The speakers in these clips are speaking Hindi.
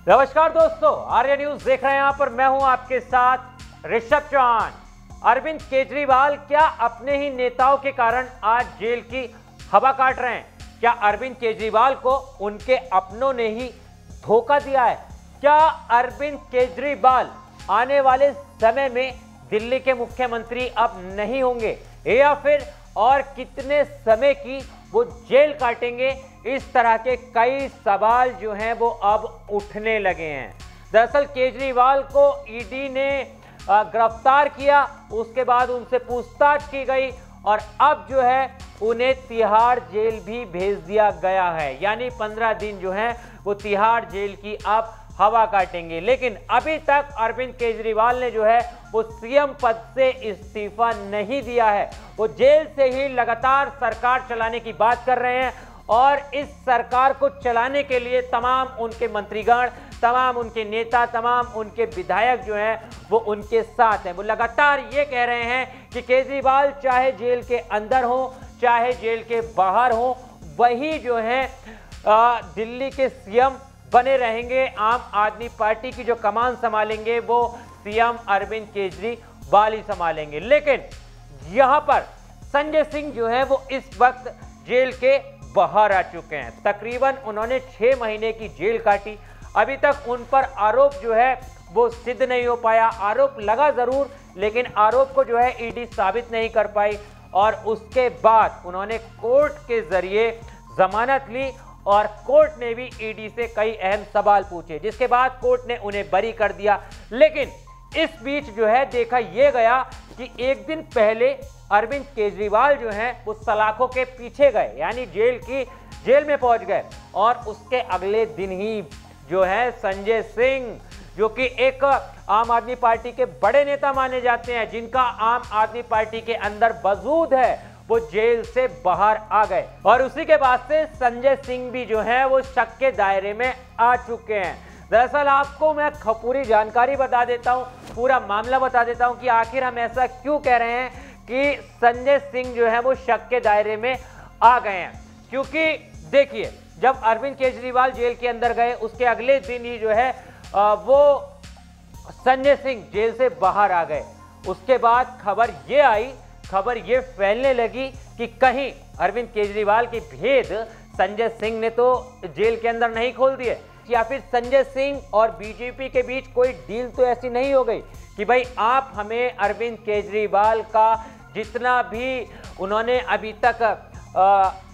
नमस्कार दोस्तों, आर्य न्यूज देख रहे हैं। यहां पर मैं हूं आपके साथ ऋषभ चौहान। अरविंद केजरीवाल क्या अपने ही नेताओं के कारण आज जेल की हवा काट रहे हैं? क्या अरविंद केजरीवाल को उनके अपनों ने ही धोखा दिया है? क्या अरविंद केजरीवाल आने वाले समय में दिल्ली के मुख्यमंत्री अब नहीं होंगे, या फिर और कितने समय की वो जेल काटेंगे? इस तरह के कई सवाल जो हैं वो अब उठने लगे हैं। दरअसल केजरीवाल को ईडी ने गिरफ्तार किया, उसके बाद उनसे पूछताछ की गई और अब जो है उन्हें तिहाड़ जेल भी भेज दिया गया है। यानी 15 दिन जो है वो तिहाड़ जेल की अब हवा काटेंगे। लेकिन अभी तक अरविंद केजरीवाल ने जो है वो सीएम पद से इस्तीफा नहीं दिया है। वो जेल से ही लगातार सरकार चलाने की बात कर रहे हैं और इस सरकार को चलाने के लिए तमाम उनके मंत्रीगण, तमाम उनके नेता, तमाम उनके विधायक जो हैं वो उनके साथ हैं। वो लगातार ये कह रहे हैं कि केजरीवाल चाहे जेल के अंदर हो चाहे जेल के बाहर हो, वही जो है दिल्ली के सीएम बने रहेंगे। आम आदमी पार्टी की जो कमान संभालेंगे वो सीएम अरविंद केजरीवाल ही संभालेंगे। लेकिन यहां पर संजय सिंह जो है वो इस वक्त जेल के बाहर आ चुके हैं। तकरीबन उन्होंने 6 महीने की जेल काटी। अभी तक उन पर आरोप जो है वो सिद्ध नहीं हो पाया। आरोप लगा जरूर, लेकिन आरोप को जो है ईडी साबित नहीं कर पाई और उसके बाद उन्होंने कोर्ट के जरिए जमानत ली और कोर्ट ने भी ईडी से कई अहम सवाल पूछे, जिसके बाद कोर्ट ने उन्हें बरी कर दिया। लेकिन इस बीच जो है देखा यह गया कि एक दिन पहले अरविंद केजरीवाल जो हैं वो सलाखों के पीछे गए, यानी जेल में पहुंच गए। और उसके अगले दिन ही जो है संजय सिंह, जो कि एक आम आदमी पार्टी के बड़े नेता माने जाते हैं, जिनका आम आदमी पार्टी के अंदर वजूद है, वो जेल से बाहर आ गए। और उसी के बाद से संजय सिंह भी जो है वो शक के दायरे में आ चुके हैं। दरअसल आपको मैं पूरी जानकारी बता देता हूं, पूरा मामला बता देता हूं कि आखिर हम ऐसा क्यों कह रहे हैं कि संजय सिंह जो है वो शक के दायरे में आ गए हैं। क्योंकि देखिए, जब अरविंद केजरीवाल जेल के अंदर गए उसके अगले दिन ही जो है वो संजय सिंह जेल से बाहर आ गए। उसके बाद खबर ये फैलने लगी कि कहीं अरविंद केजरीवाल के भेद संजय सिंह ने तो जेल के अंदर नहीं खोल दिए, या फिर संजय सिंह और बीजेपी के बीच कोई डील तो ऐसी नहीं हो गई कि भाई आप हमें अरविंद केजरीवाल का जितना भी उन्होंने अभी तक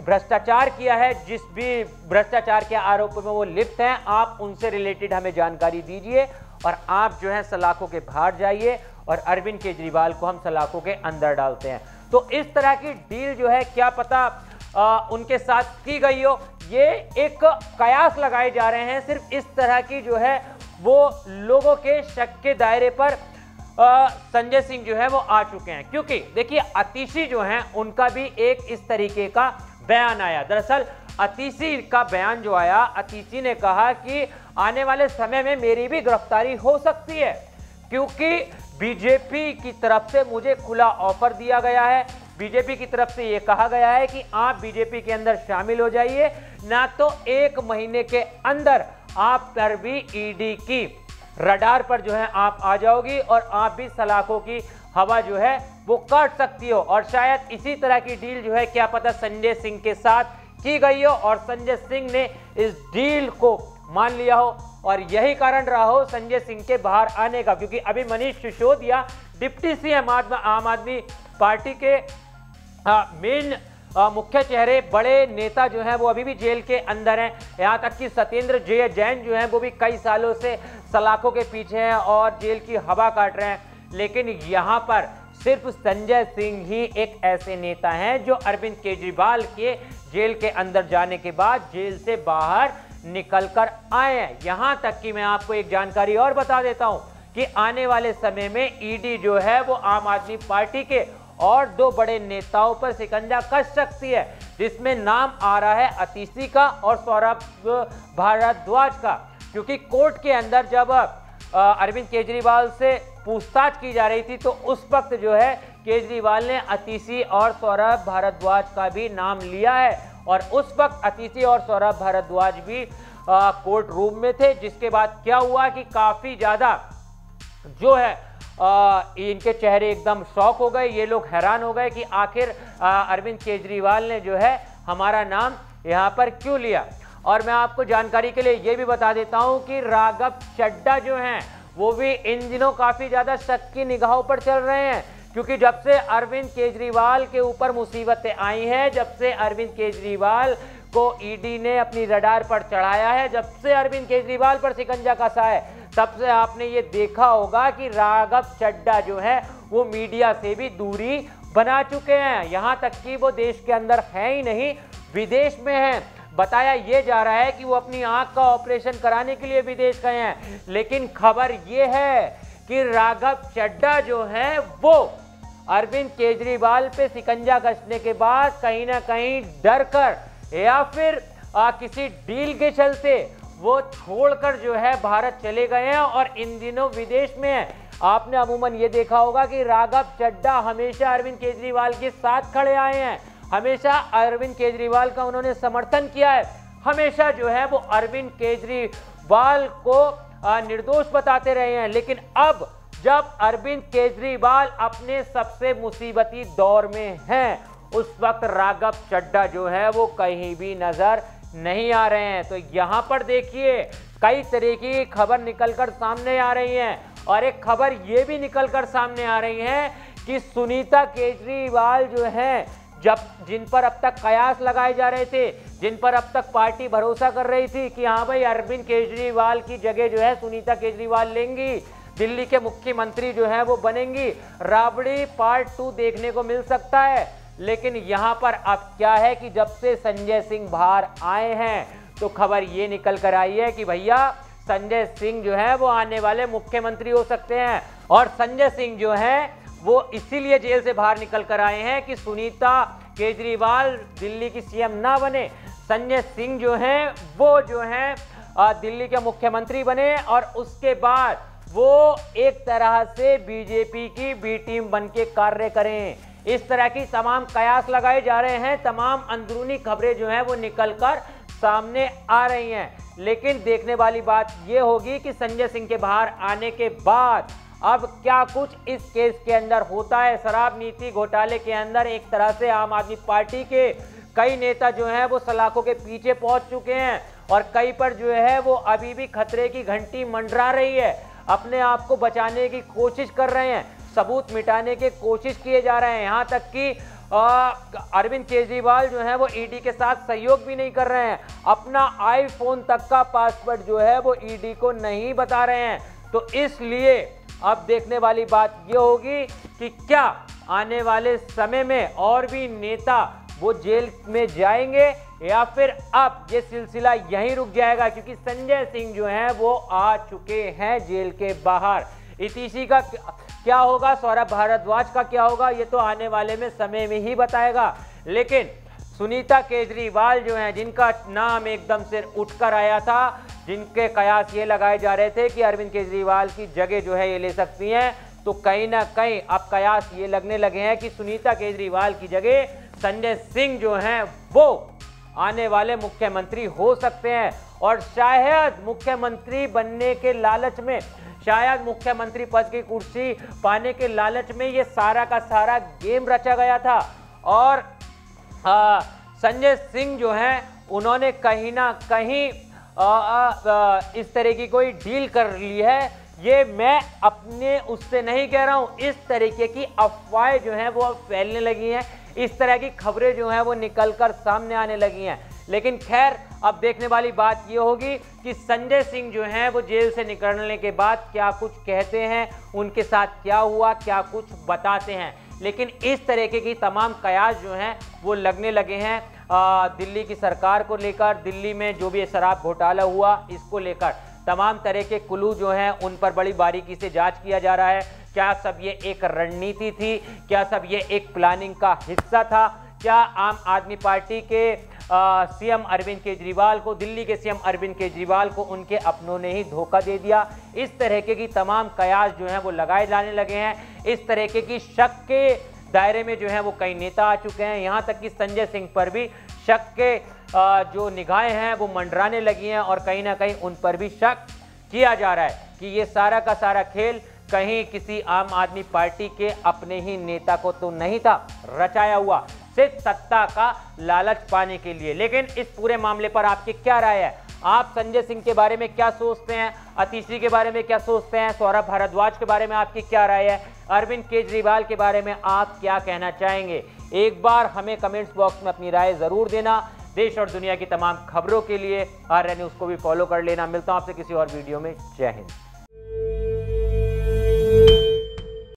भ्रष्टाचार किया है, जिस भी भ्रष्टाचार के आरोप में वो लिप्त हैं, आप उनसे रिलेटेड हमें जानकारी दीजिए और आप जो है सलाखों के बाहर जाइए और अरविंद केजरीवाल को हम सलाखों के अंदर डालते हैं। तो इस तरह की डील जो है क्या पता उनके साथ की गई हो। ये एक कयास लगाए जा रहे हैं। सिर्फ इस तरह की जो है वो लोगों के शक के दायरे पर संजय सिंह जो है वो आ चुके हैं। क्योंकि देखिए, अतीशी जो हैं उनका भी एक इस तरीके का बयान आया। दरअसल अतीशी का बयान जो आया, अतीशी ने कहा कि आने वाले समय में मेरी भी गिरफ्तारी हो सकती है, क्योंकि बीजेपी की तरफ से मुझे खुला ऑफर दिया गया है। बीजेपी की तरफ से यह कहा गया है कि आप बीजेपी के अंदर शामिल हो जाइए, ना तो 1 महीने के अंदर आप पर भी ईडी की रडार पर जो है आप आ जाओगी और आप भी सलाखों की हवा जो है वो काट सकती हो। और शायद इसी तरह की डील जो है क्या पता संजय सिंह के साथ की गई हो और संजय सिंह ने इस डील को मान लिया हो और यही कारण रहा हो संजय सिंह के बाहर आने का। क्योंकि अभी मनीष सिसोदिया डिप्टी सीएम आम आदमी पार्टी के मेन मुख्य चेहरे, बड़े नेता जो हैं वो अभी भी जेल के अंदर हैं। यहाँ तक कि सत्येंद्र जैन जो हैं वो भी कई सालों से सलाखों के पीछे हैं और जेल की हवा काट रहे हैं। लेकिन यहाँ पर सिर्फ संजय सिंह ही एक ऐसे नेता हैं जो अरविंद केजरीवाल के जेल के अंदर जाने के बाद जेल से बाहर निकल कर आए हैं। यहाँ तक कि मैं आपको एक जानकारी और बता देता हूँ कि आने वाले समय में ईडी जो है वो आम आदमी पार्टी के और 2 बड़े नेताओं पर शिकंजा कस सकती है, जिसमें नाम आ रहा है अतीशी का और सौरभ भारद्वाज का। क्योंकि कोर्ट के अंदर जब अरविंद केजरीवाल से पूछताछ की जा रही थी तो उस वक्त जो है केजरीवाल ने अतीशी और सौरभ भारद्वाज का भी नाम लिया है और उस वक्त अतीशी और सौरभ भारद्वाज भी कोर्ट रूम में थे, जिसके बाद क्या हुआ कि काफी ज्यादा जो है इनके चेहरे एकदम शॉक हो गए। ये लोग हैरान हो गए कि आखिर अरविंद केजरीवाल ने जो है हमारा नाम यहां पर क्यों लिया। और मैं आपको जानकारी के लिए ये भी बता देता हूं कि राघव चड्ढा जो हैं वो भी इन दिनों काफी ज्यादा शक की निगाहों पर चल रहे हैं, क्योंकि जब से अरविंद केजरीवाल के ऊपर मुसीबतें आई हैं, जब से अरविंद केजरीवाल को ईडी ने अपनी रडार पर चढ़ाया है, जब से अरविंद केजरीवाल पर शिकंजा कसा है, तब से आपने ये देखा होगा कि राघव चड्ढा जो है वो मीडिया से भी दूरी बना चुके हैं। यहां तक कि वो देश के अंदर है ही नहीं, विदेश में हैं। बताया ये जा रहा है कि वो अपनी आंख का ऑपरेशन कराने के लिए विदेश गए हैं, लेकिन खबर ये है कि राघव चड्ढा जो है वो अरविंद केजरीवाल पे शिकंजा कसने के बाद कहीं ना कहीं डर कर या फिर किसी डील के चलते वो छोड़कर जो है भारत चले गए हैं और इन दिनों विदेश में हैं। आपने अमूमन ये देखा होगा कि राघव चड्ढा हमेशा अरविंद केजरीवाल के साथ खड़े आए हैं, हमेशा अरविंद केजरीवाल का उन्होंने समर्थन किया है, हमेशा जो है वो अरविंद केजरीवाल को निर्दोष बताते रहे हैं। लेकिन अब जब अरविंद केजरीवाल अपने सबसे मुसीबती दौर में हैं, उस वक्त राघव चड्ढा जो है वो कहीं भी नजर नहीं आ रहे हैं। तो यहां पर देखिए कई तरह की खबर निकलकर सामने आ रही हैं, और एक खबर ये भी निकलकर सामने आ रही है कि सुनीता केजरीवाल जो है, जब जिन पर अब तक कयास लगाए जा रहे थे, जिन पर अब तक पार्टी भरोसा कर रही थी कि हाँ भाई अरविंद केजरीवाल की जगह जो है सुनीता केजरीवाल लेंगी, दिल्ली के मुख्यमंत्री जो है वो बनेंगी, राबड़ी पार्ट 2 देखने को मिल सकता है। लेकिन यहां पर अब क्या है कि जब से संजय सिंह बाहर आए हैं तो खबर ये निकल कर आई है कि भैया संजय सिंह जो है वो आने वाले मुख्यमंत्री हो सकते हैं। और संजय सिंह जो है वो इसीलिए जेल से बाहर निकल कर आए हैं कि सुनीता केजरीवाल दिल्ली की सीएम ना बने, संजय सिंह जो हैं वो जो है दिल्ली के मुख्यमंत्री बने और उसके बाद वो एक तरह से बीजेपी की बी टीम बन के कार्य करें। इस तरह की तमाम कयास लगाए जा रहे हैं, तमाम अंदरूनी खबरें जो हैं वो निकलकर सामने आ रही हैं। लेकिन देखने वाली बात यह होगी कि संजय सिंह के बाहर आने के बाद अब क्या कुछ इस केस के अंदर होता है। शराब नीति घोटाले के अंदर एक तरह से आम आदमी पार्टी के कई नेता जो हैं वो सलाखों के पीछे पहुंच चुके हैं और कई पर जो है वो अभी भी खतरे की घंटी मंडरा रही है, अपने आप को बचाने की कोशिश कर रहे हैं, सबूत मिटाने की कोशिश किए जा रहे हैं। यहाँ तक कि अरविंद केजरीवाल जो है वो ईडी के साथ सहयोग भी नहीं कर रहे हैं, अपना आईफोन तक का पासवर्ड जो है वो ईडी को नहीं बता रहे हैं। तो इसलिए अब देखने वाली बात ये होगी कि क्या आने वाले समय में और भी नेता वो जेल में जाएंगे या फिर अब ये सिलसिला यहीं रुक जाएगा, क्योंकि संजय सिंह जो हैं वो आ चुके हैं जेल के बाहर। इसी का क्या होगा, सौरभ भारद्वाज का क्या होगा, ये तो आने वाले में समय में ही बताएगा। लेकिन सुनीता केजरीवाल जो हैं, जिनका नाम एकदम से उठकर आया था, जिनके कयास ये लगाए जा रहे थे कि अरविंद केजरीवाल की जगह जो है ये ले सकती हैं, तो कहीं ना कहीं अब कयास ये लगने लगे हैं कि सुनीता केजरीवाल की जगह संजय सिंह जो हैं वो आने वाले मुख्यमंत्री हो सकते हैं। और शायद मुख्यमंत्री बनने के लालच में, शायद मुख्यमंत्री पद की कुर्सी पाने के लालच में ये सारा का सारा गेम रचा गया था और संजय सिंह जो हैं उन्होंने कहीं ना कहीं इस तरह की कोई डील कर ली है। ये मैं अपने उससे नहीं कह रहा हूं, इस तरीके की अफवाहें जो हैं वो अब फैलने लगी हैं, इस तरह की खबरें जो हैं वो निकलकर सामने आने लगी हैं। लेकिन खैर अब देखने वाली बात ये होगी कि संजय सिंह जो हैं वो जेल से निकलने के बाद क्या कुछ कहते हैं, उनके साथ क्या हुआ, क्या कुछ बताते हैं। लेकिन इस तरीके की तमाम कयास जो हैं वो लगने लगे हैं दिल्ली की सरकार को लेकर, दिल्ली में जो भी शराब घोटाला हुआ इसको लेकर तमाम तरह के क्लू जो हैं उन पर बड़ी बारीकी से जांच किया जा रहा है। क्या सब ये एक रणनीति थी, क्या सब ये एक प्लानिंग का हिस्सा था, क्या आम आदमी पार्टी के सीएम अरविंद केजरीवाल को, दिल्ली के सीएम अरविंद केजरीवाल को उनके अपनों ने ही धोखा दे दिया। इस तरह की तमाम कयास जो हैं वो लगाए जाने लगे हैं। इस तरह की शक के दायरे में जो है वो कई नेता आ चुके हैं, यहाँ तक कि संजय सिंह पर भी शक के जो निगाहें हैं वो मंडराने लगी हैं और कहीं ना कहीं उन पर भी शक किया जा रहा है कि ये सारा का सारा खेल कहीं किसी आम आदमी पार्टी के अपने ही नेता को तो नहीं था रचाया हुआ, सिर्फ सत्ता का लालच पाने के लिए। लेकिन इस पूरे मामले पर आपकी क्या राय है? आप संजय सिंह के बारे में क्या सोचते हैं? अतिशी के बारे में क्या सोचते हैं? सौरभ भारद्वाज के बारे में आपकी क्या राय है? अरविंद केजरीवाल के बारे में आप क्या कहना चाहेंगे? एक बार हमें कमेंट्स बॉक्स में अपनी राय जरूर देना। देश और दुनिया की तमाम खबरों के लिए आर्या न्यूज़ को भी फॉलो कर लेना। मिलता हूं आपसे किसी और वीडियो में। जय हिंद।